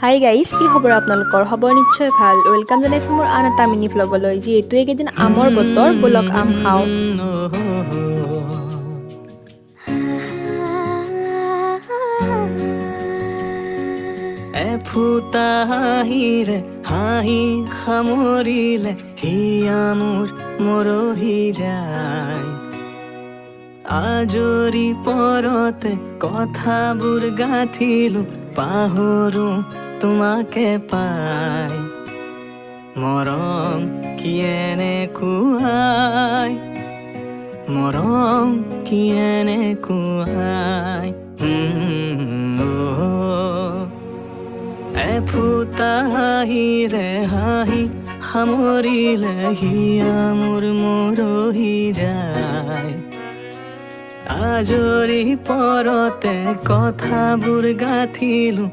Hi guys, কি খবৰ আপোনালোকৰ? খবৰ নিশ্চয় ভাল। ৱেলকাম জনাইছোঁ মোৰ আন এটা মিনি ভ্লগলৈ। যিহেতু এইকেইদিন আমৰ বতৰ, ব'লক আম খাওঁ। এফুটা হাঁহিৰে হাঁহি সামৰিলে হিয়া মোৰ মৰহি যায়। আজৰি পৰতে কথাবোৰ গাঁঠিলো, পাহৰো তোমাকে পাই। মৰম কি এনেকুৱাই, মৰম কি এনেকুৱাই। এফুটা হাঁহিৰে হাঁহি সামৰিলে হিয়া মোৰ মৰহি যায়। আজৰি পৰতে কথাবোৰ গাঁঠিলো,